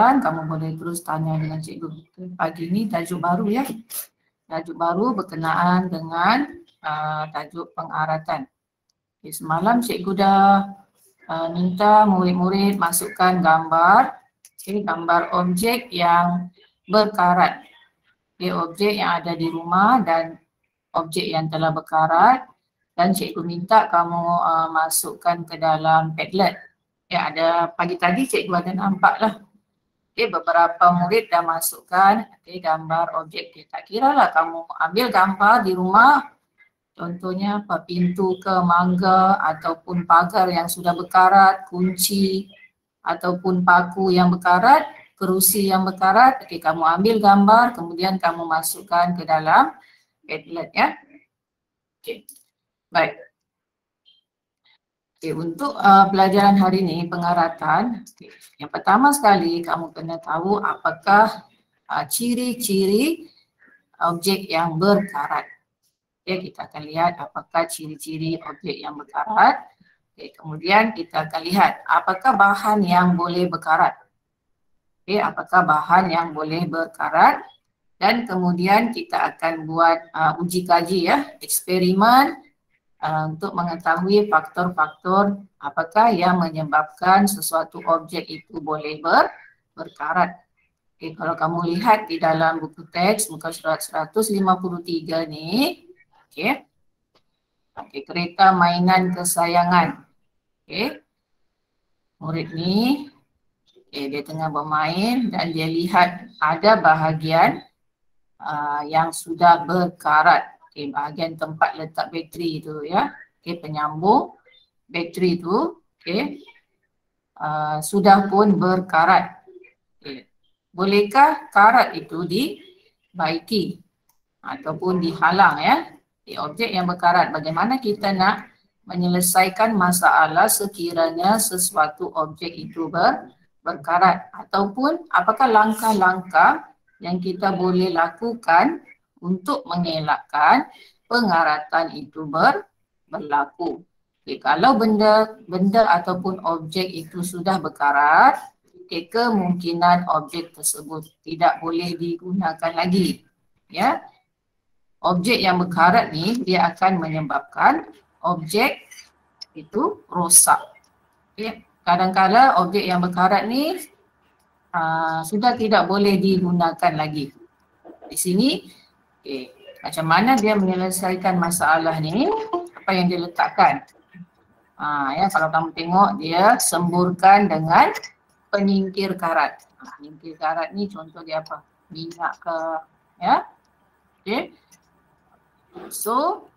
soalan, kamu boleh terus tanya dengan cikgu. Pagi ini tajuk baru ya. Tajuk baru berkenaan dengan tajuk pengaratan. Semalam cikgu dah minta murid-murid masukkan gambar, gambar objek yang berkarat. Objek yang ada di rumah dan objek yang telah berkarat, dan cikgu minta kamu masukkan ke dalam Padlet. Ada pagi tadi cikgu ada nampak lah. Beberapa murid dah masukkan gambar objek. Tak kira lah kamu ambil gambar di rumah, contohnya apa, pintu ke mangga ataupun pagar yang sudah berkarat, kunci ataupun paku yang berkarat, kerusi yang berkarat. Kamu ambil gambar, kemudian kamu masukkan ke dalam Padlet ya. Baik. Untuk pelajaran hari ini, pengaratan. Yang pertama sekali kamu kena tahu apakah ciri-ciri objek yang berkarat. Kita akan lihat apakah ciri-ciri objek yang berkarat. Kemudian kita akan lihat apakah bahan yang boleh berkarat. Apakah bahan yang boleh berkarat. Dan kemudian kita akan buat uji kaji ya, eksperimen untuk mengetahui faktor-faktor apakah yang menyebabkan sesuatu objek itu boleh berkarat. Kalau kamu lihat di dalam buku teks muka surat 153 ni, kereta mainan kesayangan. Murid ni dia tengah bermain dan dia lihat ada bahagian yang sudah berkarat. Bahagian tempat letak bateri tu ya. Penyambung bateri tu sudah pun berkarat. Bolehkah karat itu dibaiki ataupun dihalang ya? Objek yang berkarat, bagaimana kita nak menyelesaikan masalah sekiranya sesuatu objek itu berkarat, ataupun apakah langkah-langkah yang kita boleh lakukan untuk mengelakkan pengaratan itu berlaku. Kalau benda ataupun objek itu sudah berkarat, kemungkinan objek tersebut tidak boleh digunakan lagi. Ya, objek yang berkarat ni dia akan menyebabkan objek itu rosak. Kadang-kadang objek yang berkarat ni sudah tidak boleh digunakan lagi. Di sini macam mana dia menyelesaikan masalah ni, apa yang dia letakkan. Kalau kamu tengok dia semburkan dengan penyingkir karat. Penyingkir karat ni contoh dia apa? Minyak ke ya. So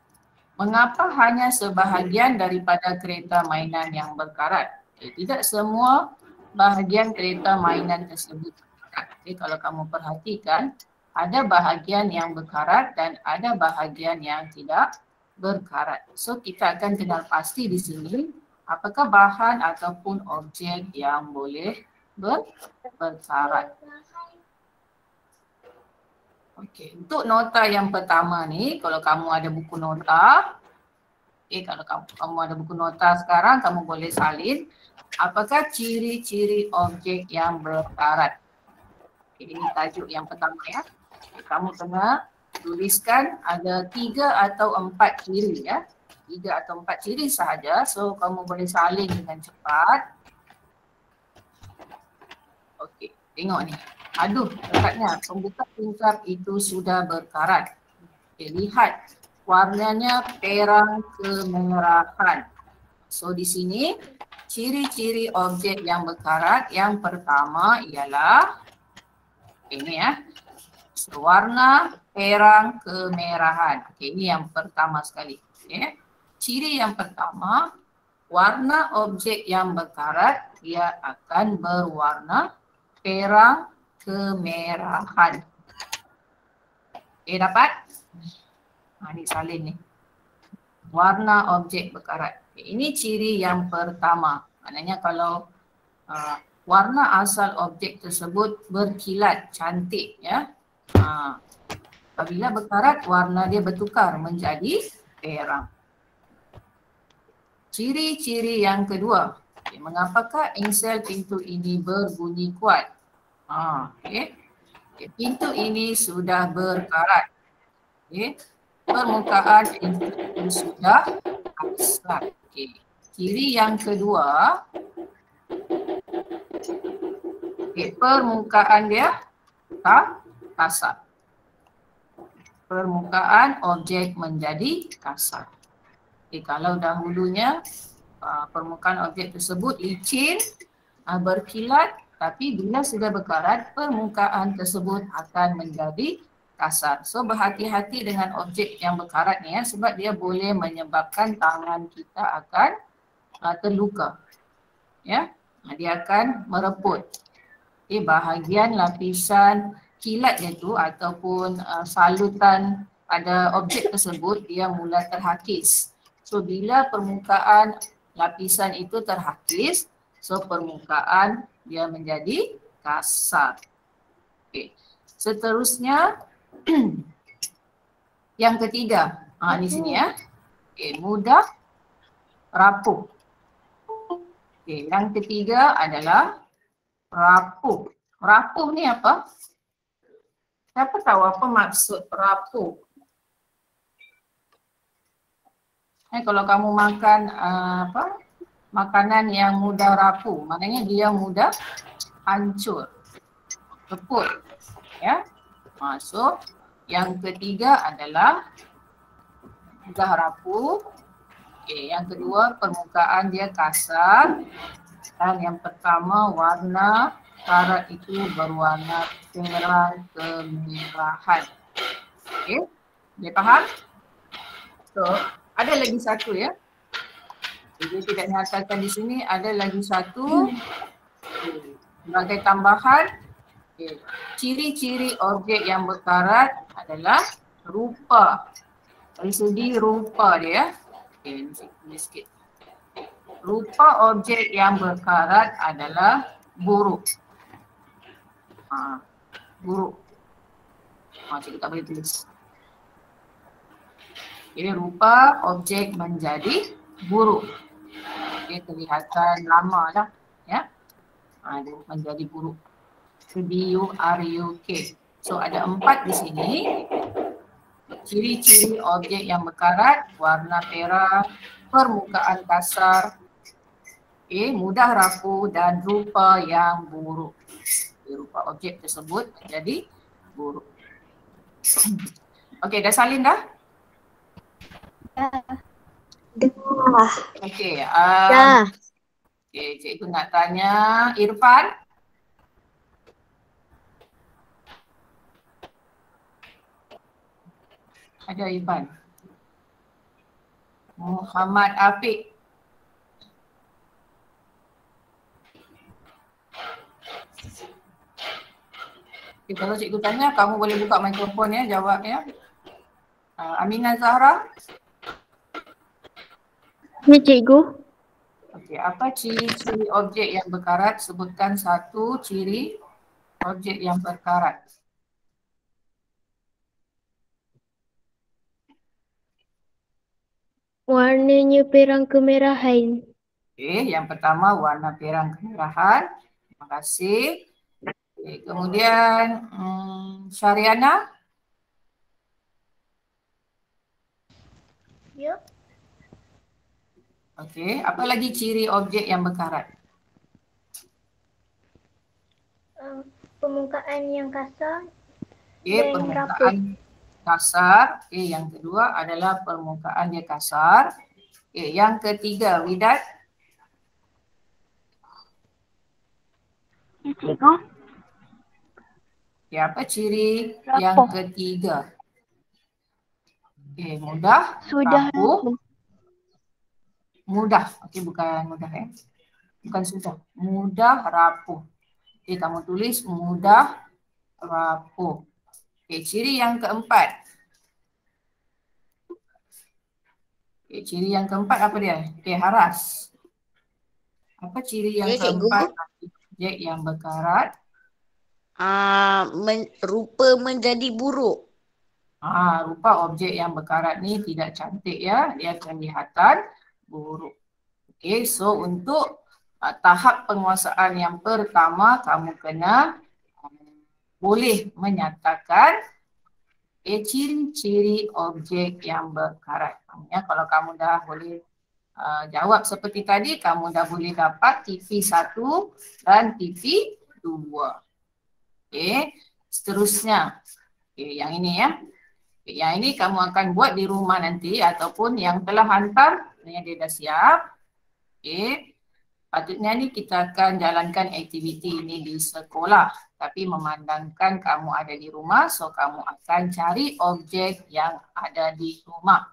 mengapa hanya sebahagian daripada kereta mainan yang berkarat? Tidak semua bahagian kereta mainan tersebut berkarat. Kalau kamu perhatikan, ada bahagian yang berkarat dan ada bahagian yang tidak berkarat. So kita akan kenal pasti di sini apakah bahan ataupun objek yang boleh berkarat. Untuk nota yang pertama ni, kalau kamu ada buku nota, kalau kamu ada buku nota sekarang, kamu boleh salin apakah ciri-ciri objek yang berkarat. Ini tajuk yang pertama ya. Kamu kena tuliskan ada 3 atau 4 ciri ya. 3 atau 4 ciri sahaja. So kamu boleh salin dengan cepat. Tengok ni. Aduh, dekatnya pembuka tingkap itu sudah berkarat. Lihat warnanya perang kemerahan. So di sini ciri-ciri objek yang berkarat yang pertama ialah ini ya. Warna perang kemerahan. Ini yang pertama sekali. Ciri yang pertama, warna objek yang berkarat dia akan berwarna perang kemerahan. Dapat? Ini salin ni. Warna objek berkarat. Ini ciri yang pertama. Maknanya kalau warna asal objek tersebut berkilat, cantik ya. Apabila berkarat, warna dia bertukar menjadi perang. Ciri-ciri yang kedua, mengapakah engsel pintu ini berbunyi kuat? Okey. Okay, pintu ini sudah berkarat. Okay. Permukaan itu sudah kasar. Okay. Ciri yang kedua, okay, permukaan dia kasar. Permukaan objek menjadi kasar. Okay, kalau dahulunya permukaan objek tersebut licin, berkilat, tapi bila sudah berkarat, permukaan tersebut akan menjadi kasar. So berhati-hati dengan objek yang berkarat ni ya, sebab dia boleh menyebabkan tangan kita akan terluka. Ya, dia akan mereput. Okay, bahagian lapisan kilatnya tu ataupun salutan pada objek tersebut dia mula terhakis. So bila permukaan lapisan itu terhakis, so permukaan dia menjadi kasar. Okay. Seterusnya yang ketiga, di sini ya. Okay, mudah rapuh. Okay, yang ketiga adalah rapuh. Rapuh ni apa? Siapa tahu apa maksud rapuh? Kalau kamu makan makanan yang mudah rapuh, maknanya dia mudah hancur, reput. Ya. So yang ketiga adalah mudah rapuh. Okay, yang kedua permukaan dia kasar. Dan yang pertama warna karat itu berwarna terang kemerahan. Okay, boleh faham? So ada lagi satu ya. Jadi tidak nyatakan di sini ada lagi satu sebagai tambahan. Okay. Ciri-ciri objek yang berkarat adalah rupa. Dari segi rupa dia. Okay, ini sikit. Rupa objek yang berkarat adalah buruk. Buruk. Cikgu tak boleh tulis. Jadi rupa objek menjadi buruk. Dia kelihatan lama dah. Ya. Dia menjadi buruk. B-U-R-U-K. So ada 4 di sini. Ciri-ciri objek yang berkarat, warna perak, permukaan kasar, mudah rapuh dan rupa yang buruk. Rupa objek tersebut menjadi buruk. Okey, dah salin dah? Dah. Okey. Dah. Okey, cikgu nak tanya Irfan. Ada Irfan. Muhammad Afiq. Okay, kalau cikgu tanya, kamu boleh buka mikrofon ya, jawab ya. Aminah Zahra. Ya, cikgu. Okey, apa ciri-ciri objek yang berkarat? Sebutkan satu ciri objek yang berkarat. Warnanya perang kemerahan. Okey, yang pertama warna perang kemerahan. Terima kasih. Okay, kemudian Syariana. Ya. Okey, apa lagi ciri objek yang berkarat? Permukaan yang kasar. Okey, permukaan kasar. Okey, yang kedua adalah permukaan dia kasar. Okey, yang ketiga, Widat. Ya, cikgu. Okey, apa ciri Rapuh. yang ketiga? Okey, mudah Sudah rapuh. Mudah, okey bukan mudah bukan sudah. Mudah rapuh. Okey, kamu tulis mudah rapuh. Okey, ciri yang keempat. Okey, ciri yang keempat apa dia? Okey, haras. Apa ciri yang keempat objek yang berkarat? Rupa menjadi buruk. Rupa objek yang berkarat ni tidak cantik ya. Dia kelihatan buruk. Okey, so untuk tahap penguasaan yang pertama kamu kena boleh menyatakan ciri-ciri objek yang berkarat. Ya, kalau kamu dah boleh jawab seperti tadi, kamu dah boleh dapat TP1 dan TP2. Okey, seterusnya. Okey, yang ini ya. Okay, yang ini kamu akan buat di rumah nanti ataupun yang telah hantar, yang dia dah siap. Okey. Patutnya ni kita akan jalankan aktiviti ini di sekolah. Tapi memandangkan kamu ada di rumah, so kamu akan cari objek yang ada di rumah.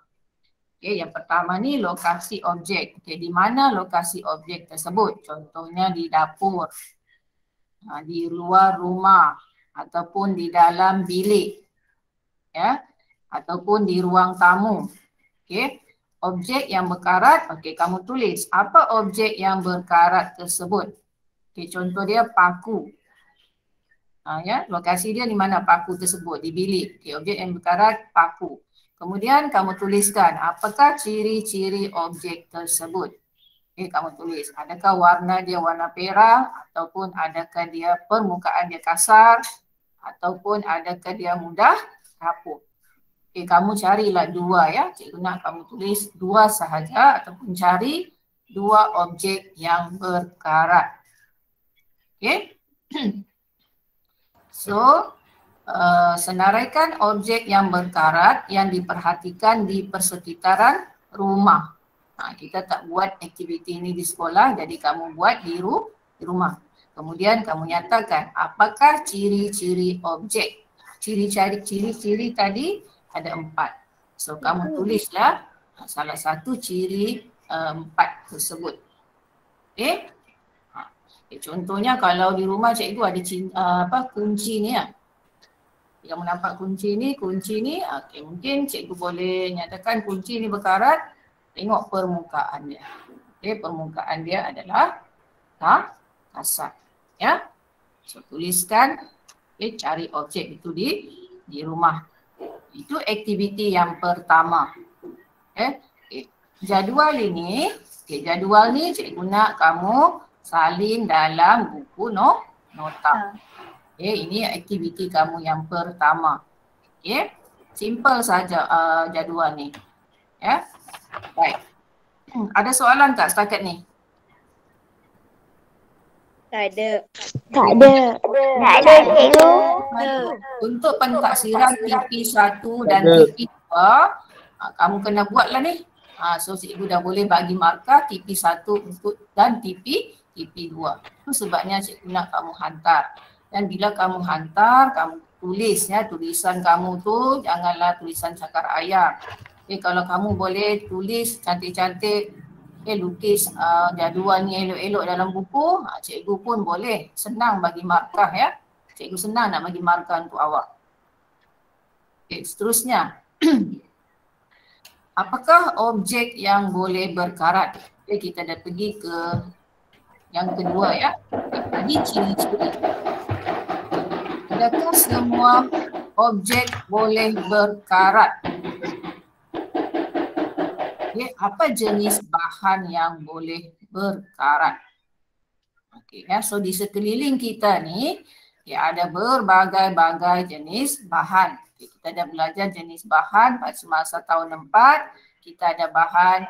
Okay, yang pertama ni lokasi objek. Okay, di mana lokasi objek tersebut? Contohnya di dapur, di luar rumah, ataupun di dalam bilik, ya, ataupun di ruang tamu. Okay. Objek yang berkarat, okey, kamu tulis apa objek yang berkarat tersebut. Okey, contoh dia paku. Ya, lokasi dia di mana paku tersebut, di bilik. Okey, objek yang berkarat paku. Kemudian kamu tuliskan apakah ciri-ciri objek tersebut. Okey, kamu tulis adakah warna dia warna perak ataupun adakah dia permukaan dia kasar ataupun adakah dia mudah rapuh. Okay, kamu carilah dua ya. Cikgu nak kamu tulis dua sahaja ataupun cari dua objek yang berkarat. Okay. So, senaraikan objek yang berkarat yang diperhatikan di persekitaran rumah. Kita tak buat aktiviti ini di sekolah, jadi kamu buat di rumah. Kemudian kamu nyatakan apakah ciri-ciri objek. Ciri-ciri tadi ada 4. So kamu tulislah salah satu ciri 4 tersebut. Okay. Contohnya kalau di rumah cikgu ada kunci ni ya. Kamu nampak kunci ni, okay, mungkin cikgu boleh nyatakan kunci ni berkarat. Tengok permukaan dia. Okay, permukaan dia adalah kasar. Ya. So tuliskan, okay, cari objek itu di rumah. Itu aktiviti yang pertama. Okay. Jadual ini, jadual ni cikgu nak kamu salin dalam buku nota. Okay, ini aktiviti kamu yang pertama. Okay. Simple saja jadual ni. Ya. Baik. Ada soalan tak setakat ni? Tak ada. Tak ada cikgu. Untuk pentaksiran TP1 dan TP2, kamu kena buatlah ni. So cikgu dah boleh bagi markah TP1 dan TP2. Itu sebabnya cikgu nak kamu hantar. Dan bila kamu hantar, kamu tulis ya, tulisan kamu tu janganlah tulisan cakar ayam. Okay, kalau kamu boleh tulis cantik-cantik, lukis jadual ni elok-elok dalam buku, cikgu pun boleh senang bagi markah ya. Cikgu senang nak bagi markah untuk awak. Okay, seterusnya. Apakah objek yang boleh berkarat? Okay, kita dah pergi ke yang kedua ya. Tadi ciri-ciri. Adakah semua objek boleh berkarat? Okay, apa jenis bahan yang boleh berkarat? Okay, ya, so di sekeliling kita ni ya, ada berbagai-bagai jenis bahan. Okay, kita dah belajar jenis bahan pada semasa tahun 4. Kita ada bahan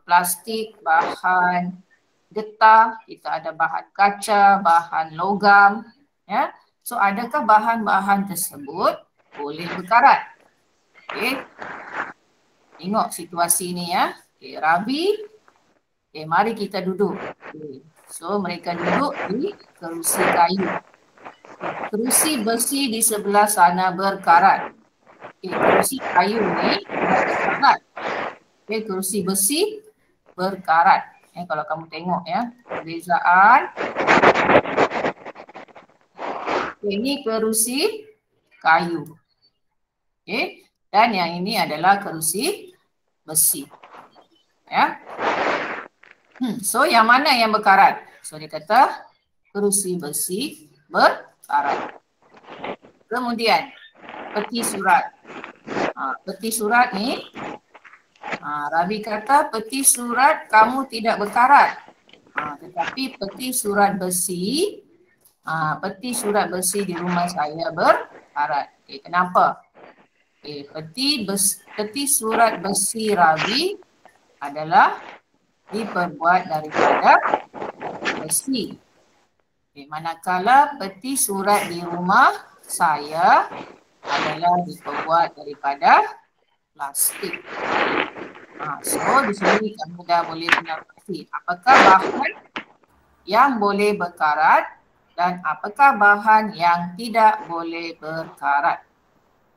plastik, bahan getah, kita ada bahan kaca, bahan logam. Ya. So adakah bahan-bahan tersebut boleh berkarat? Okay. Tengok situasi ni ya. Okay, Rabi. Okay, mari kita duduk. Okay. So mereka duduk di kerusi kayu. Kerusi besi di sebelah sana berkarat. Okay, kerusi kayu ni berkarat. Okay, kerusi besi berkarat. Kalau kamu tengok ya, perbezaan. Okay, ini kerusi kayu. Okay. Dan yang ini adalah kerusi besi. Ya. So yang mana yang berkarat? So dia kata kerusi besi berkarat. Kemudian peti surat. Peti surat ni Rabi kata peti surat kamu tidak berkarat. Tetapi peti surat besi peti surat besi di rumah saya berkarat. Okay, kenapa? Okay, peti surat besi Rabi adalah diperbuat daripada besi. Okay, manakala peti surat di rumah saya adalah diperbuat daripada plastik. So di sini kamu dah boleh kenal pasti apakah bahan yang boleh berkarat dan apakah bahan yang tidak boleh berkarat.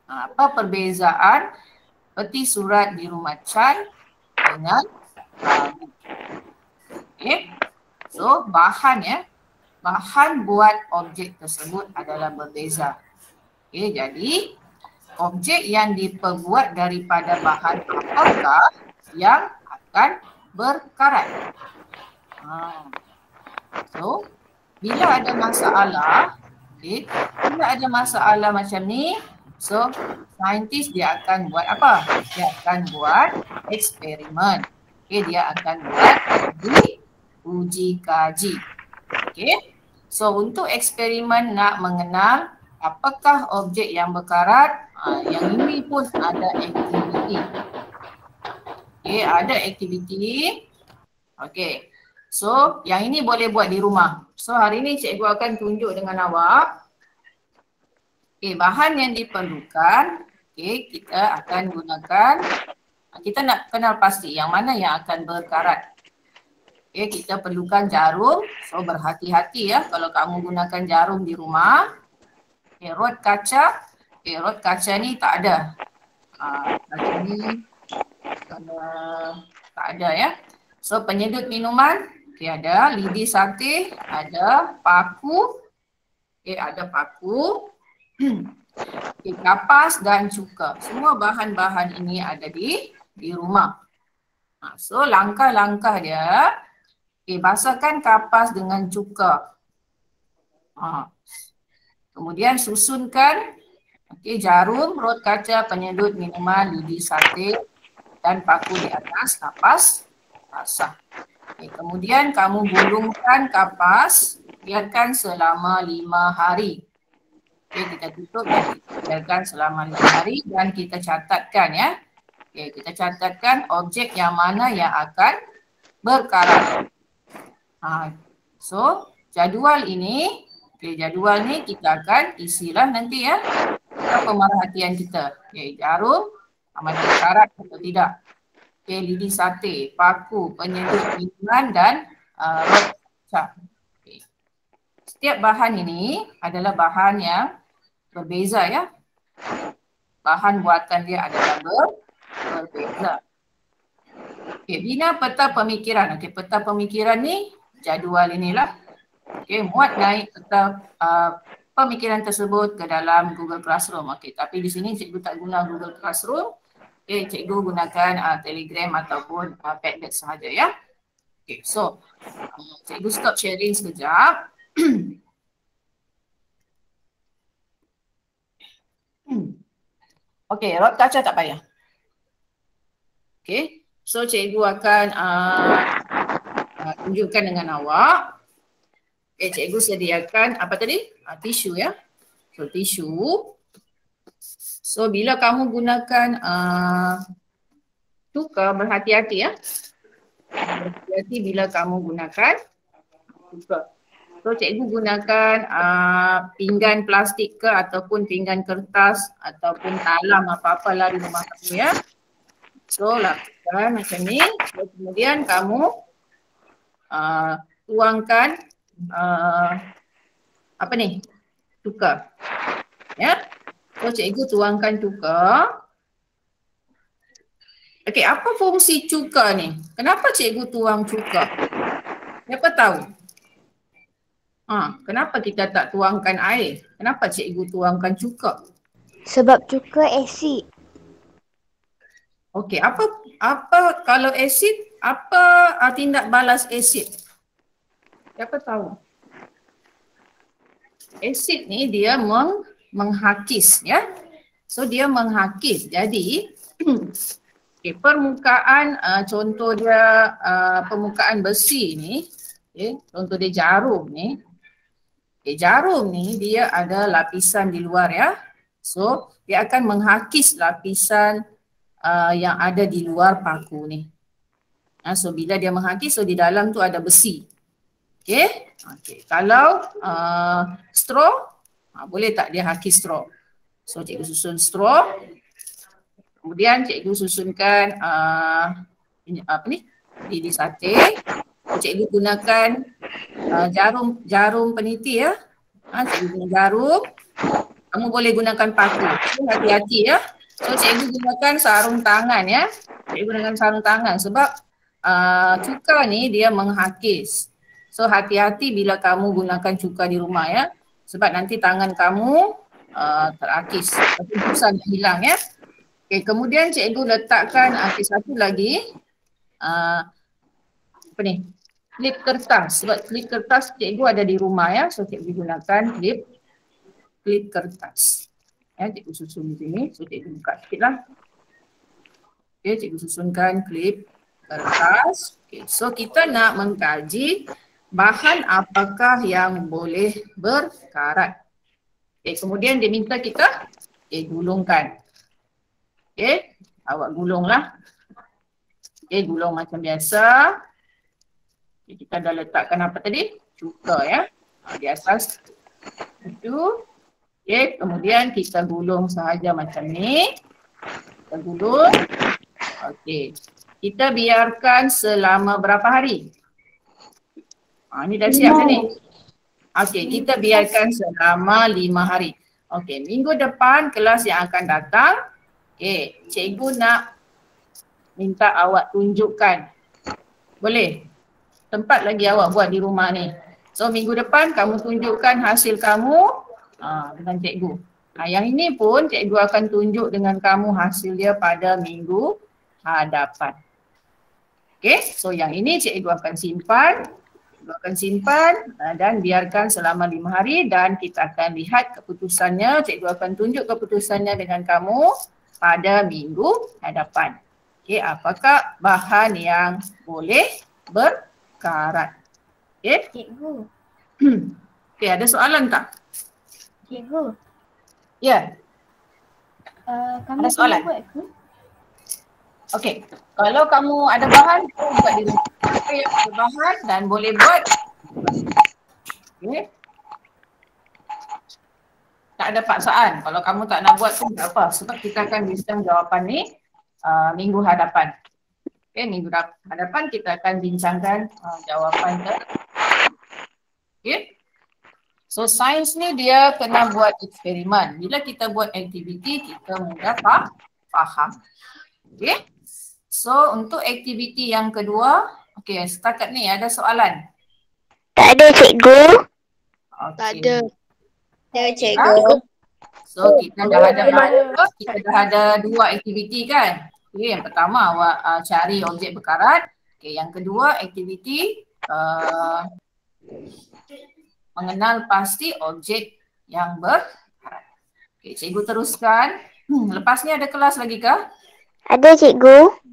Apa perbezaan peti surat di rumah Chan dengan Rabi? Okay. So bahan bahan buat objek tersebut adalah berbeza. Okay, jadi objek yang diperbuat daripada bahan apakah yang akan berkarat? So, bila ada masalah, bila ada masalah macam ni, so saintis dia akan buat apa? Dia akan buat eksperimen. Dia akan buat uji kaji. So untuk eksperimen nak mengenal apakah objek yang berkarat, yang ini pun ada aktiviti. Ada aktiviti. So yang ini boleh buat di rumah. So hari ini cikgu akan tunjuk dengan awak bahan yang diperlukan. Kita akan gunakan, kita nak kenal pasti yang mana yang akan berkarat. Kita perlukan jarum. So berhati-hati ya kalau kamu gunakan jarum di rumah. Rod kaca. Rod kaca ni tak ada. Kaca ni tak ada ya. So penyedut minuman ada, lidi sate, ada paku, ada paku, kapas dan cuka. Semua bahan-bahan ini ada di rumah. So langkah-langkah dia, basahkan kapas dengan cuka. Kemudian susunkan jarum, rod kaca, penyedut minuman, lidi sate dan paku di atas kapas basah. Kemudian kamu gulungkan kapas, biarkan selama 5 hari. Kita tutup dan biarkan selama 5 hari dan kita catatkan ya. Kita catatkan objek yang mana yang akan berkarat. So jadual ini, jadual ni kita akan isilah nanti ya. Pemerhatian kita. Jarum, mana berkarat atau tidak. Lidi sate, paku, penyedut minuman dan rod kaca. Setiap bahan ini adalah bahan yang berbeza ya. Bahan buatan dia adalah berbeza. Bina peta pemikiran. Peta pemikiran ni jadual inilah. Muat naik peta pemikiran tersebut ke dalam Google Classroom. Tapi di sini cikgu tak guna Google Classroom. Cikgu gunakan Telegram ataupun Padlet sahaja ya. So cikgu stop sharing sekejap. Rod kaca tak payah. So cikgu akan tunjukkan dengan awak. Cikgu sediakan apa tadi? Tisu ya. So tisu. So bila kamu gunakan cuka, berhati-hati ya. Berhati-hati bila kamu gunakan cuka. So cikgu gunakan pinggan plastik ke ataupun pinggan kertas ataupun talam apa-apalah di rumah kamu ya. So lakukan macam ni. So, kemudian kamu tuangkan apa ni? Cuka. Ya. So cikgu tuangkan cuka. Apa fungsi cuka ni? Kenapa cikgu tuang cuka? Siapa tahu? Kenapa kita tak tuangkan air? Kenapa cikgu tuangkan cuka? Sebab cuka asid. Apa kalau asid? Apa tindak balas asid? Siapa tahu? Asid ni dia menghakis ya. So dia menghakis. Jadi permukaan contoh dia permukaan besi ni, contoh dia jarum ni. Jarum ni dia ada lapisan di luar ya. So dia akan menghakis lapisan yang ada di luar paku ni. So bila dia menghakis, so di dalam tu ada besi. Okay. Kalau straw, boleh tak dia hakis straw? So cikgu susun straw. Kemudian cikgu susunkan lidi sate. Cikgu gunakan jarum peniti ya. Cikgu guna jarum. Kamu boleh gunakan paku. Hati-hati ya. So cikgu gunakan sarung tangan ya. Cikgu gunakan sarung tangan sebab cuka ni dia menghakis. So hati-hati bila kamu gunakan cuka di rumah ya. Sebab nanti tangan kamu terakis. Pusat hilang ya. Okay, kemudian cikgu letakkan satu lagi klip kertas. Sebab klip kertas cikgu ada di rumah ya. So cikgu gunakan klip kertas. Ya, cikgu susun di sini. So cikgu buka sikit lah. Okay, cikgu susunkan klip kertas. Okay, so kita nak mengkaji bahan apakah yang boleh berkarat. Okay, kemudian dia minta kita gulungkan. Okay, awak gulunglah. Okay, gulung macam biasa. Okay, kita dah letakkan apa tadi? Cuka ya. Di atas. Itu. Okay, kemudian kita gulung sahaja macam ni. Kita gulung. Okay. Kita biarkan selama berapa hari? Ni dah siap kan ni? Okay, kita biarkan selama 5 hari. Okay, minggu depan kelas yang akan datang. Okay, cikgu nak minta awak tunjukkan. Boleh? Tempat lagi awak buat di rumah ni. So minggu depan kamu tunjukkan hasil kamu dengan cikgu. Yang ini pun cikgu akan tunjuk dengan kamu hasil dia pada minggu hadapan. Okay, so yang ini cikgu akan simpan. Dan biarkan selama 5 hari dan kita akan lihat keputusannya. Cikgu akan tunjuk keputusannya dengan kamu pada minggu hadapan. Okay, apakah bahan yang boleh berkarat? Okay. Cikgu. Okay, ada soalan tak? Cikgu. Ya. Kamu Ada soalan? buat ke? Okay, kalau kamu ada bahan, kamu buat di rumah. Okay, ada bahan dan boleh buat. Okay. Tak ada paksaan. Kalau kamu tak nak buat pun tak apa. Sebab kita akan bincang jawapan ni minggu hadapan. Okay, minggu hadapan kita akan bincangkan jawapan tu. Okay. So sains ni dia kena buat eksperimen. Bila kita buat aktiviti, kita mudah faham. Okay. So untuk aktiviti yang kedua, okay, setakat ni ada soalan? Tak ada cikgu. Okay. Tak ada. Ya, cikgu. So kita dah ada 2 aktiviti kan? Okay, yang pertama awak cari objek berkarat. Okay, yang kedua aktiviti mengenal pasti objek yang berkarat. Okay, cikgu teruskan. Lepas ni ada kelas lagi ke? Ada cikgu.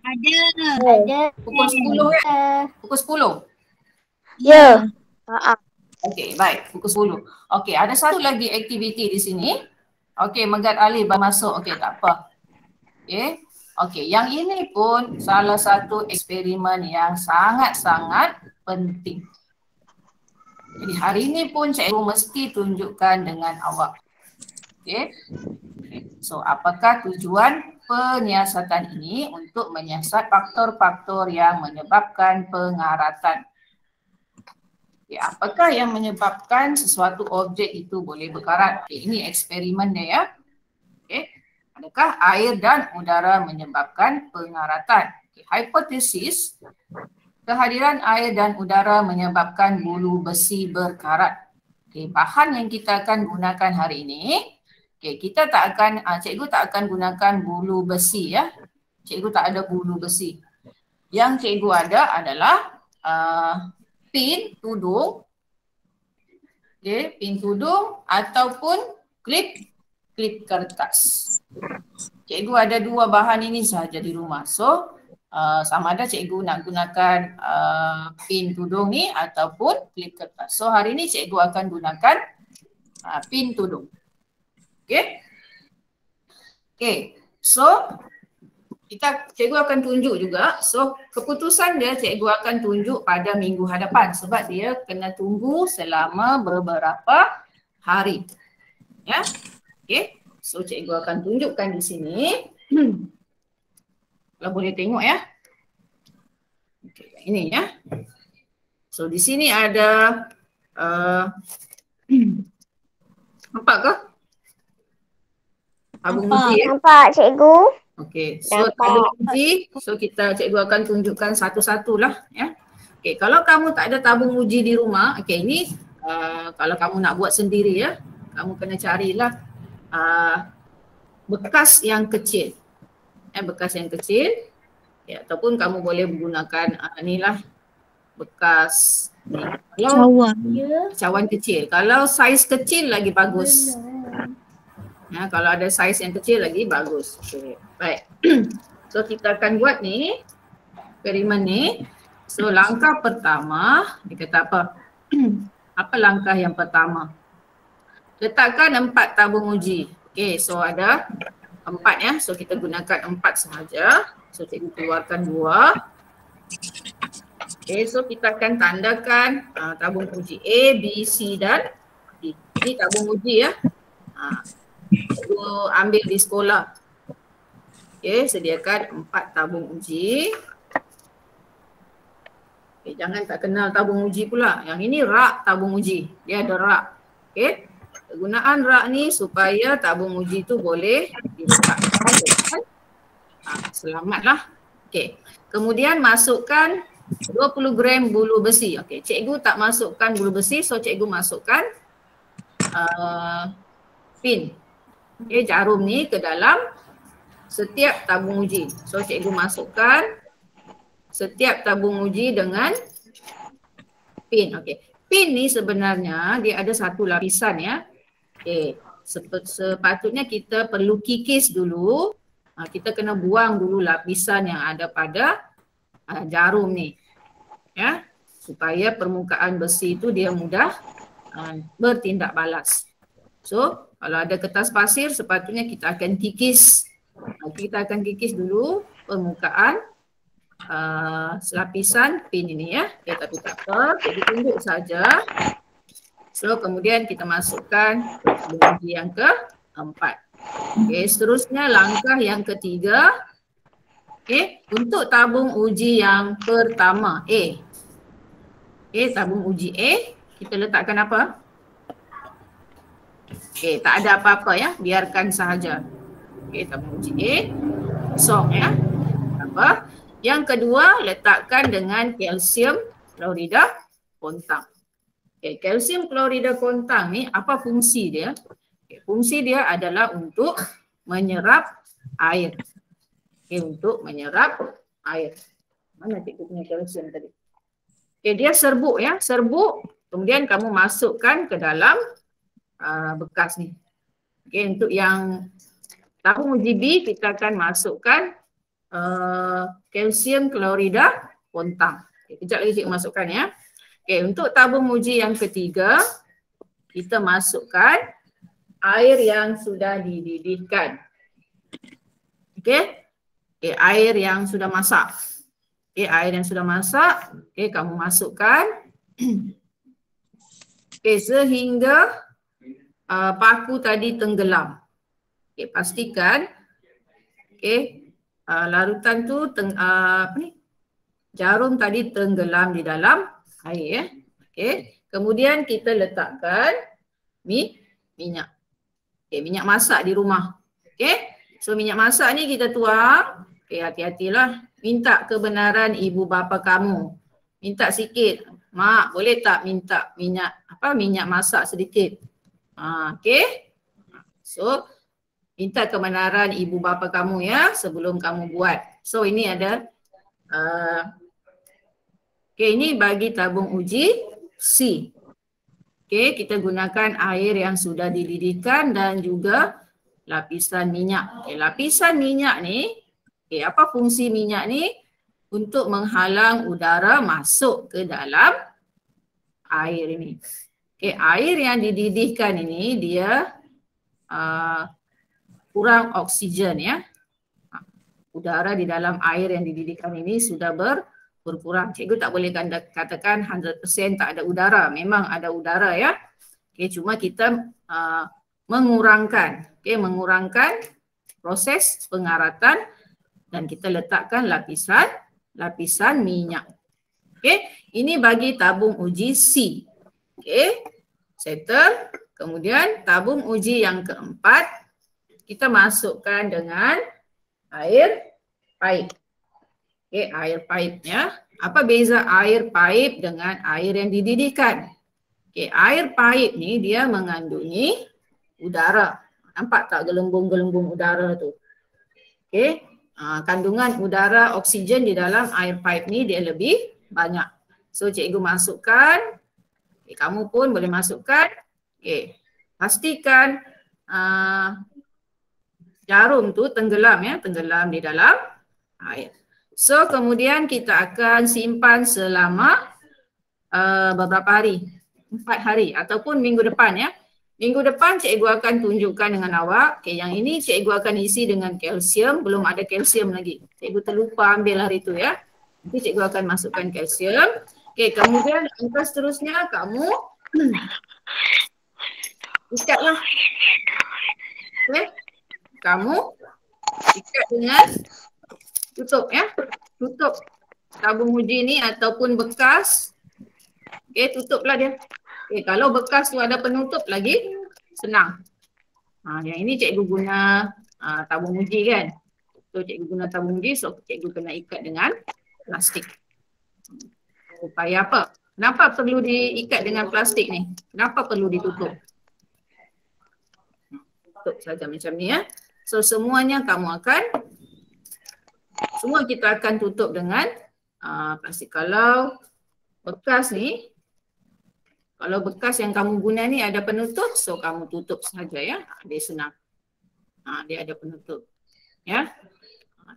Ada. Pukul 10 kan? Pukul 10? Ya. Okey, baik. Pukul 10. Okey, ada satu lagi aktiviti di sini. Okey, Megat Ali baru masuk. Okey, tak apa. Okey. Okey, yang ini pun salah satu eksperimen yang sangat-sangat penting. Jadi hari ini pun cikgu mesti tunjukkan dengan awak. Okey. So, apakah tujuan penyiasatan ini? Untuk menyiasat faktor-faktor yang menyebabkan pengaratan. Okay, apakah yang menyebabkan sesuatu objek itu boleh berkarat? Okay, ini eksperimen dia ya. Okay. Adakah air dan udara menyebabkan pengaratan? Okay, hipotesis, kehadiran air dan udara menyebabkan bulu besi berkarat. Okay, bahan yang kita akan gunakan hari ini, okay, kita tak akan, cikgu tak akan gunakan bulu besi ya. Cikgu tak ada bulu besi. Yang cikgu ada adalah pin tudung, okay, pin tudung ataupun klip kertas. Cikgu ada 2 bahan ini sahaja di rumah. So, sama ada cikgu nak gunakan pin tudung ni ataupun klip kertas. So hari ni cikgu akan gunakan pin tudung. Okay. Okay. So cikgu akan tunjuk juga. So keputusan dia cikgu akan tunjuk pada minggu hadapan sebab dia kena tunggu selama beberapa hari. Ya. Okay. So cikgu akan tunjukkan di sini. Kalau boleh tengok ya. Okay, ini ya. So di sini ada nampak ke? Tabung uji ya. Nampak cikgu. Okey, so tabung uji, so cikgu akan tunjukkan satu-satulah ya. Okey, kalau kamu tak ada tabung uji di rumah, okey ini kalau kamu nak buat sendiri ya, kamu kena carilah bekas yang kecil. Bekas yang kecil ya, ataupun kamu boleh menggunakan inilah bekas ni. Kalau cawan kecil, kalau saiz kecil lagi bagus. Ya, kalau ada saiz yang kecil lagi bagus. Okay. Baik. So kita akan buat ni eksperimen ni. So langkah pertama, dia kata apa? Apa langkah yang pertama? Letakkan 4 tabung uji. Okay, so ada 4 ya. So kita gunakan 4 sahaja. So cikgu keluarkan 2. Okay, so kita akan tandakan tabung uji A, B, C dan D. Ini tabung uji ya. Cikgu ambil di sekolah. Okay, sediakan 4 tabung uji. Okay, jangan tak kenal tabung uji pula. Yang ini rak tabung uji. Dia ada rak. Okay. Kegunaan rak ni supaya tabung uji tu boleh diletakkan dengan selamatlah. Okey. Kemudian masukkan 20 gram bulu besi. Okey, cikgu tak masukkan bulu besi, so cikgu masukkan pin. Okey, jarum ni ke dalam setiap tabung uji. So cikgu masukkan setiap tabung uji dengan pin. Okey. Pin ni sebenarnya dia ada satu lapisan ya. Okay. Sepatutnya kita perlu kikis dulu. Kita kena buang dulu lapisan yang ada pada jarum ni. Ya. Supaya permukaan besi itu dia mudah bertindak balas. So kalau ada kertas pasir sepatutnya kita akan kikis. Kita akan kikis dulu permukaan lapisan pin ini ya. Okay, tapi tak apa, jadi tunjuk saja. So kemudian kita masukkan tabung uji yang keempat. Okay, seterusnya langkah yang ketiga. Okay, untuk tabung uji yang pertama A. Okay, tabung uji A kita letakkan apa? Okay, tak ada apa-apa ya, biarkan sahaja. Okay, tabung uji A kosong ya. Apa? Yang kedua letakkan dengan kalsium klorida kontang. Okay, kalsium klorida kontang ni apa fungsi dia? Okay, fungsi dia adalah untuk menyerap air. Okay, untuk menyerap air. Mana cikgu punya kalsium tadi? Okay, dia serbuk ya, serbuk. Kemudian kamu masukkan ke dalam bekas ni. Okay, untuk yang tabung uji B kita akan masukkan kalsium klorida kontang. Okay, kejap lagi cikgu masukkan ya. Okay, untuk tabung uji yang ketiga, kita masukkan air yang sudah dididihkan. Okay, air yang sudah masak. Okay, air yang sudah masak, okay, kamu masukkan. Okay, sehingga paku tadi tenggelam. Okay, pastikan larutan tu jarum tadi tenggelam di dalam air ya. Okey, kemudian kita letakkan minyak. Okey, minyak masak di rumah. Okey. So minyak masak ni kita tuang. Okey, hati-hatilah. Minta kebenaran ibu bapa kamu. Minta sikit. Mak, boleh tak minta minyak masak sedikit. Okey. So minta kebenaran ibu bapa kamu ya sebelum kamu buat. So ini ada ini bagi tabung uji C. Kita gunakan air yang sudah dididihkan dan juga lapisan minyak. Lapisan minyak ni, apa fungsi minyak ni? untuk menghalang udara masuk ke dalam air ini. Okey, air yang dididihkan ini dia kurang oksigen ya. Udara di dalam air yang dididihkan ini sudah berkurang. Cikgu tak boleh katakan 100% tak ada udara. Memang ada udara ya. Okey, cuma kita mengurangkan proses pengaratan dan kita letakkan lapisan minyak. Okey, ini bagi tabung uji C. Okey, settle. Kemudian tabung uji yang keempat kita masukkan dengan air paip. Okey, air paipnya. Apa beza air paip dengan air yang dididihkan? Okey, air paip ni dia mengandungi udara. Nampak tak gelembung-gelembung udara tu? Okey, kandungan udara oksigen di dalam air paip ni dia lebih banyak. So cikgu masukkan. Okay, kamu pun boleh masukkan. Okey, pastikan jarum tu tenggelam ya, tenggelam di dalam air. So kemudian kita akan simpan selama beberapa hari, 4 hari ataupun minggu depan ya. Minggu depan cikgu akan tunjukkan dengan awak. Okay, yang ini cikgu akan isi dengan kalsium, belum ada kalsium lagi. Cikgu terlupa ambil hari tu ya. Nanti cikgu akan masukkan kalsium. Okay, kemudian langkah seterusnya kamu ikatlah. Okay. Kamu ikat dengan tutup ya. Tutup tabung uji ni ataupun bekas. Okey, tutuplah dia. Okey, kalau bekas tu ada penutup lagi senang. Yang ini cikgu guna tabung uji kan. So cikgu guna tabung uji, so cikgu kena ikat dengan plastik. Supaya apa? Kenapa perlu diikat dengan plastik ni? Kenapa perlu ditutup? Tutup saja macam ni ya. So semuanya semua kita akan tutup dengan plastik. Kalau bekas ni, kalau bekas yang kamu guna ni ada penutup, so kamu tutup saja ya. Dia senang. Dia ada penutup. Ya.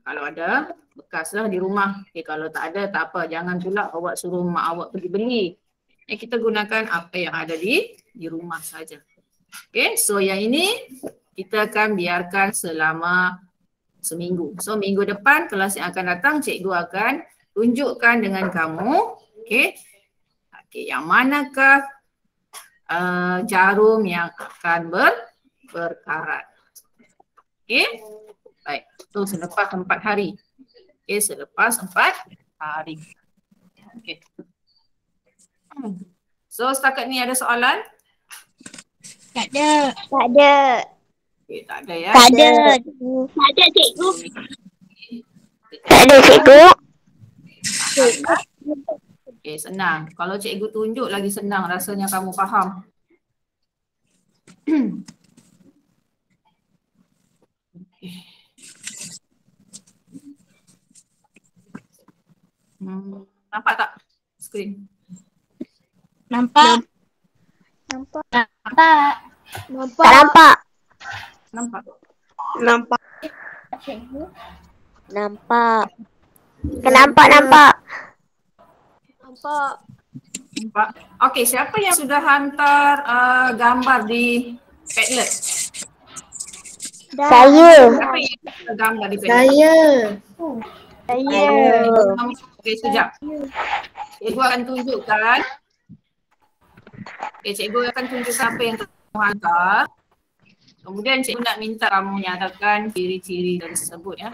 Kalau ada, bekaslah di rumah. Okay, kalau tak ada, tak apa. Jangan pula awak suruh mak awak pergi beli. Kita gunakan apa yang ada di rumah saja. Okay, so yang ini kita akan biarkan selama seminggu. So minggu depan kelas yang akan datang cikgu akan tunjukkan dengan kamu okay, yang manakah jarum yang akan berkarat. Okay, baik. So selepas 4 hari. Okay, selepas 4 hari. Okay. So setakat ni ada soalan? Tak ada. Tak ada. Okay, tak ada ya? Tak ada. Tak ada cikgu. Tak ada cikgu. Okay, senang. Kalau cikgu tunjuk lagi senang rasanya kamu faham. Okay. Nampak tak skrin? Nampak. Nampak. Nampak. Tak nampak. Nampak? Nampak. Nampak. Nampak. Nampak. Nampak? Okey, siapa yang sudah hantar gambar di Padlet? Saya. Siapa yang hantar gambar di Padlet? Saya. Okey, sekejap. Cikgu akan tunjukkan. Okey, cikgu akan tunjukkan apa yang kamu hantar. Kemudian cikgu nak minta kamu nyatakan ciri-ciri tersebut ya.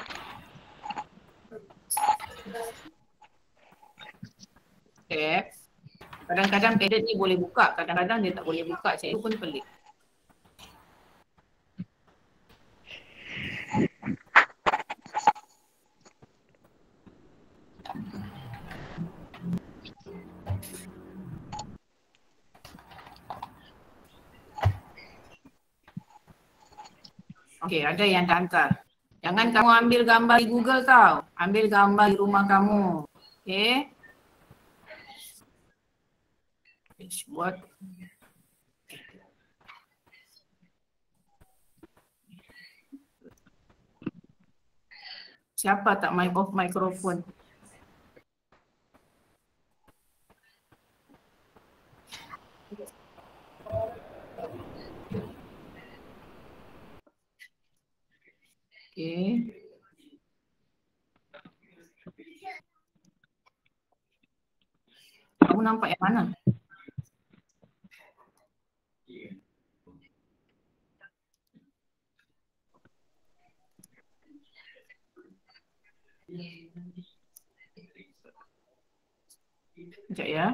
Okay. Kadang-kadang Padlet ni boleh buka, kadang-kadang dia tak boleh buka. Cikgu pun pelik. Okey, ada yang dah hantar. Jangan kamu ambil gambar di Google tau. Ambil gambar di rumah kamu. Okey. Buat. Siapa tak mic off mikrofon? Okey. Kamu nampak yang mana? Sekejap ya.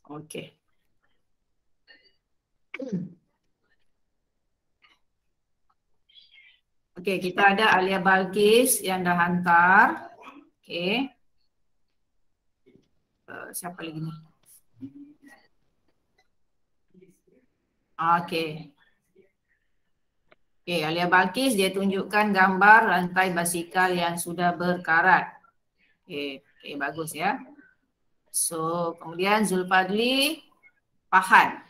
Okey. Okey, kita ada Alia Balkis yang dah hantar. Okey. Siapa lagi ni? Okey. Okey, Alia Balkis dia tunjukkan gambar rantai basikal yang sudah berkarat. Okey, bagus ya. So, kemudian Zulfadli pahat.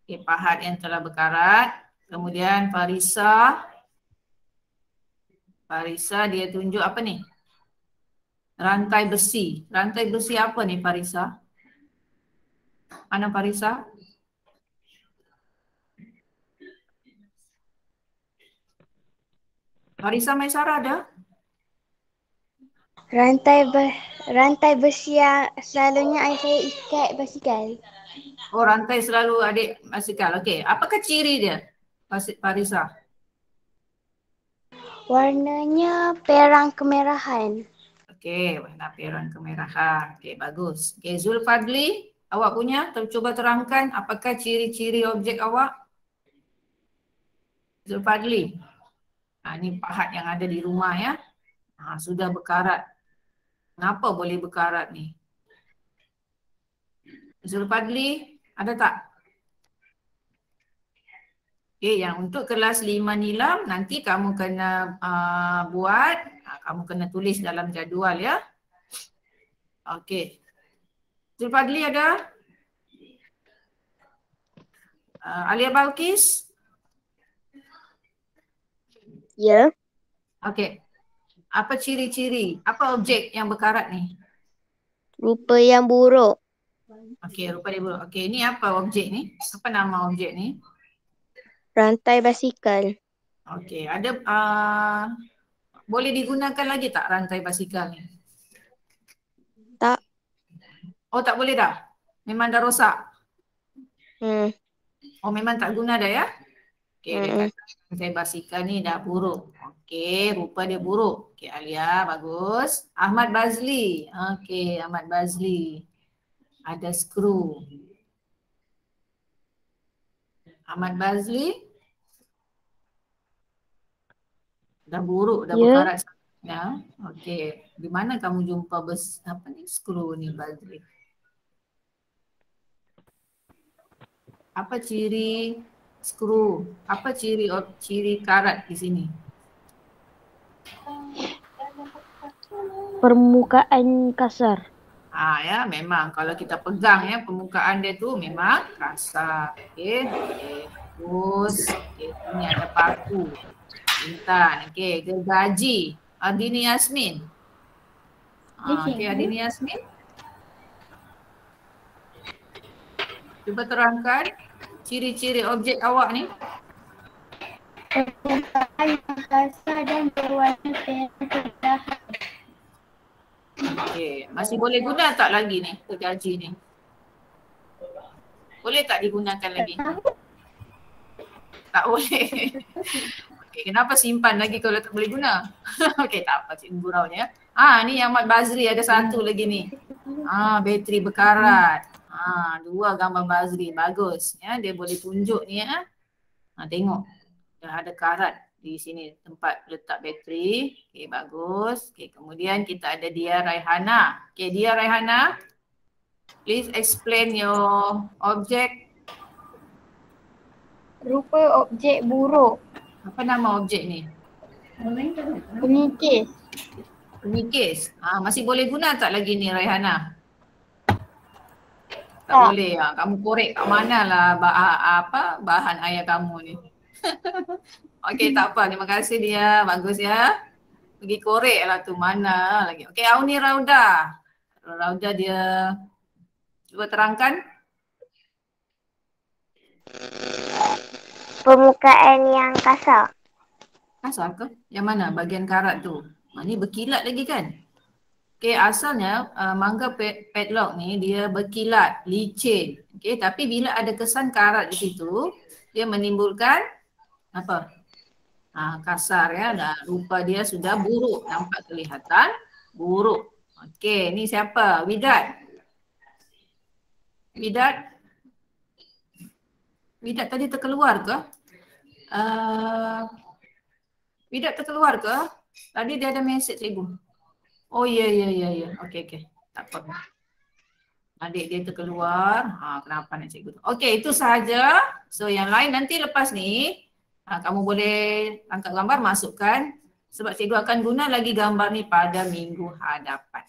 Okey, pahat yang telah berkarat. Kemudian Farisa dia tunjuk apa ni? Rantai besi. Rantai besi apa ni Farisa? Mana Farisa? Farisa Maisara ada? Rantai besi yang selalunya ayah saya ikat basikal. Oh, rantai selalu adik basikal. Okey, apakah ciri dia? Farisa. Warnanya perang kemerahan. Okey, warna perang kemerahan. Okey, bagus. Okey, Zulfadli, awak punya cuba terangkan apakah ciri-ciri objek awak? Zulfadli. Ini pahat yang ada di rumah ya. Sudah berkarat. Kenapa boleh berkarat ni? Zulfadli, ada tak? Okey, yang untuk kelas 5 nilam nanti kamu kena buat, kamu kena tulis dalam jadual ya. Okey. Zulfadli ada? Alia Balkis? Ya. Okey. Apa ciri-ciri? Apa objek yang berkarat ni? Rupa yang buruk. Okey, rupa dia buruk. Okey, ini apa objek ni? Apa nama objek ni? Rantai basikal. Okey, ada boleh digunakan lagi tak rantai basikal ni? Tak. Oh, tak boleh dah? Memang dah rosak? Oh, memang tak guna dah ya? Okey, dia kata rantai basikal ni dah buruk. Okey, rupa dia buruk. Okey, Alia, bagus. Ahmad Bazli. Okey, Ahmad Bazli. Ada skru. Ahmad Bazli. Dah buruk, dah berkarat. Ya. Okey, di mana kamu jumpa skru ni Bazli? Apa ciri skru? Apa ciri karat di sini? Permukaan kasar. Ya, memang kalau kita pegang ya permukaan dia tu memang kasar. Okey. Bagus. Okey, ini ada paku. Intan. Okey, gergaji. Adini Yasmin. Okey, Adini Yasmin. Cuba terangkan ciri-ciri objek awak ni. Permukaan yang kasar dan berwarna perang. Okey, masih boleh guna tak lagi ni gergaji ni? Boleh tak digunakan lagi? Tak boleh. Okey, kenapa simpan lagi kalau tak boleh guna? Okey, tak apa cikgu guraunya. Ni Ahmad Bazri ada satu lagi ni. Bateri berkarat. Dua gambar Bazri, bagus ya, dia boleh tunjuk ni ya. Tengok. Dah ada karat di sini tempat letak bateri. Okey, bagus. Okey, kemudian kita ada Dia Raihana. Okey, Dia Raihana, please explain your object. Rupa objek buruk. Apa nama objek ni? Pengikis. Pengikis. Masih boleh guna tak lagi ni Raihana? Tak boleh. Kamu korek kat mana lah bahan ayah kamu ni. Okey, tak apa. Terima kasih dia. Bagus ya. Pergi korek lah tu mana lagi. Okey, Auni Rauda. Rauda dia Cuba terangkan. Permukaan yang kasar. Kasar ke? Yang mana bagian karat tu? Ni berkilat lagi kan? Okey, asalnya mangga padlock ni dia berkilat, licin. Okey, tapi bila ada kesan karat di situ, dia menimbulkan apa? Kasar ya. Dan rupa dia sudah buruk, nampak kelihatan buruk. Okey, ni siapa? Widat. Widat tadi terkeluar ke? Widat terkeluar ke? Tadi dia ada mesej cikgu. Oh ya. Okey. Tak apa. Adik dia terkeluar. Kenapa nak cikgu tu? Okey, itu sahaja. So yang lain nanti lepas ni kamu boleh angkat gambar, masukkan. Sebab cikgu akan guna lagi gambar ni pada minggu hadapan.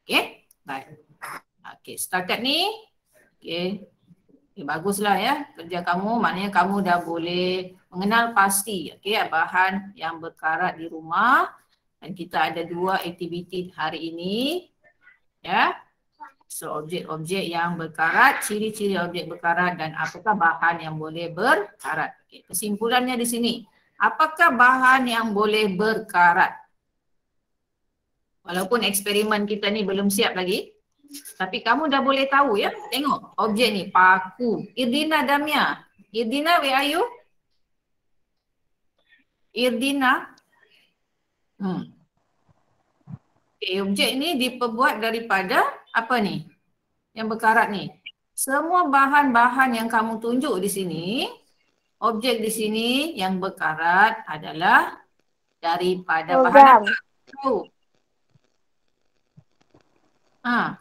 Okey, baik. Okey, setakat ni. Okey, baguslah ya kerja kamu. Maknanya kamu dah boleh mengenal pasti bahan yang berkarat di rumah. Dan kita ada 2 aktiviti hari ini. Ya. So objek-objek yang berkarat, ciri-ciri objek berkarat dan apakah bahan yang boleh berkarat. Okey, kesimpulannya di sini. Apakah bahan yang boleh berkarat? Walaupun eksperimen kita ni belum siap lagi, tapi kamu dah boleh tahu ya. Tengok objek ni, paku. Irdina Damia. Irdina, where are you? Irdina. Okay, objek ni diperbuat daripada apa ni? Yang berkarat ni. Semua bahan-bahan yang kamu tunjuk di sini, objek di sini yang berkarat adalah daripada bahan apa?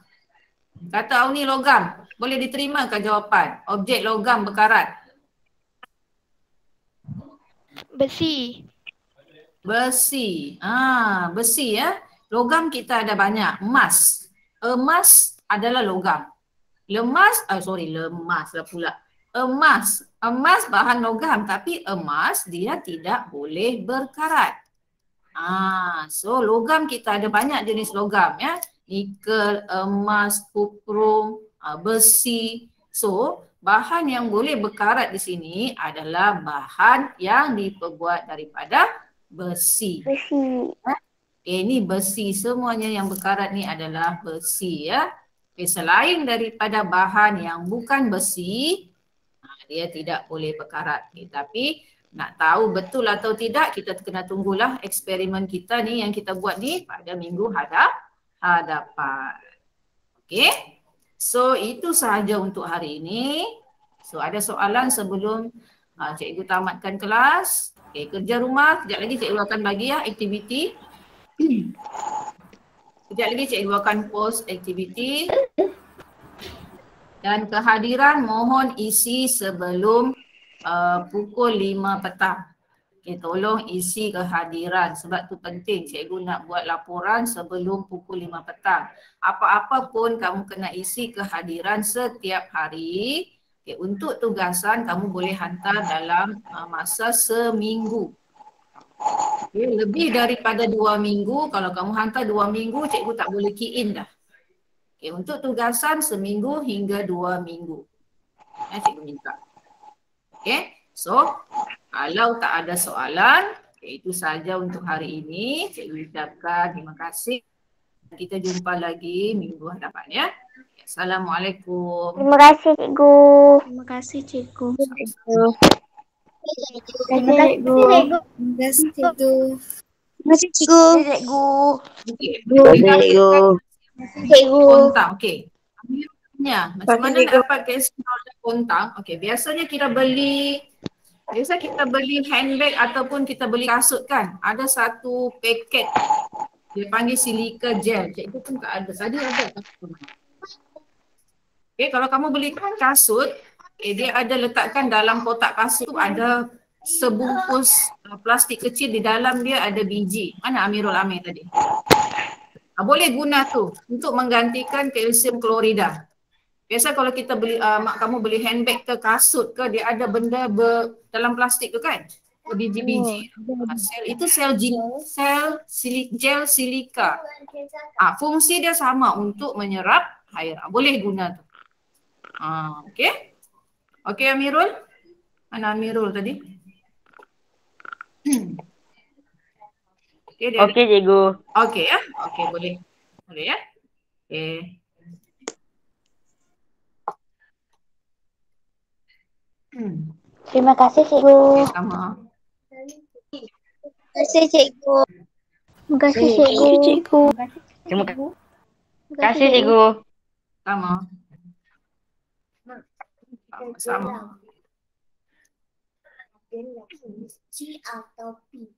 Kata Auni logam. Boleh diterima ke jawapan? Objek logam berkarat. Besi. Besi. Besi ya. Logam kita ada banyak. Emas. Emas adalah logam. Lemas lah pula. Emas bahan logam, tapi emas dia tidak boleh berkarat. So logam kita ada banyak jenis logam ya. Nikel, emas, kuprum, besi. So bahan yang boleh berkarat di sini adalah bahan yang diperbuat daripada besi. Ini besi, semuanya yang berkarat ni adalah besi ya. Selain daripada bahan yang bukan besi, dia tidak boleh berkarat. Tapi nak tahu betul atau tidak, kita kena tunggulah eksperimen kita ni yang kita buat ni pada minggu hadapan. Okey. So itu sahaja untuk hari ini. So ada soalan sebelum cikgu tamatkan kelas? Okey, kerja rumah kejap lagi cikgu akan bagi ya aktiviti. Kejap lagi cikgu akan post aktiviti. Dan kehadiran mohon isi sebelum pukul 5 petang. Okay, tolong isi kehadiran sebab tu penting. Cikgu nak buat laporan sebelum pukul 5 petang. Apa-apa pun kamu kena isi kehadiran setiap hari. Okay, untuk tugasan kamu boleh hantar dalam masa seminggu. Okay, lebih daripada 2 minggu, kalau kamu hantar 2 minggu, cikgu tak boleh key in dah. Okay, untuk tugasan seminggu hingga 2 minggu. Cikgu minta. Okay, so kalau tak ada soalan, itu sahaja untuk hari ini. Cikgu ucapkan terima kasih. Kita jumpa lagi minggu hadapan ya. Assalamualaikum. Terima kasih cikgu. Terima kasih cikgu. Terima kasih cikgu. Terima kasih cikgu. Terima kasih cikgu. Cikgu. Kontang, okey. Macam mana nak dapat cash kontang? Okey, biasanya kita beli handbag ataupun kita beli kasut kan. Ada satu paket dia panggil silika gel. Cikgu pun tak ada. Tadi ada. Okey, kalau kamu beli kasut, dia ada letakkan dalam kotak kasut tu ada sebungkus plastik kecil, di dalam dia ada biji. Mana Amirul Amir tadi? Boleh guna tu untuk menggantikan kalsium klorida. Biasa kalau kita beli, kamu beli handbag ke kasut ke, dia ada benda dalam plastik tu kan? Biji-biji. Itu gel silika. Fungsi dia sama untuk menyerap air. Boleh guna tu. Okey. Okey Amirul. Mana Amirul tadi? Okey dia. Okey cikgu. Okey ya. Okey boleh. Boleh ya. Okey. Terima kasih cikgu. Sama. Terima kasih cikgu. Terima kasih cikgu. Terima kasih cikgu. Sama. Sama. C atau P?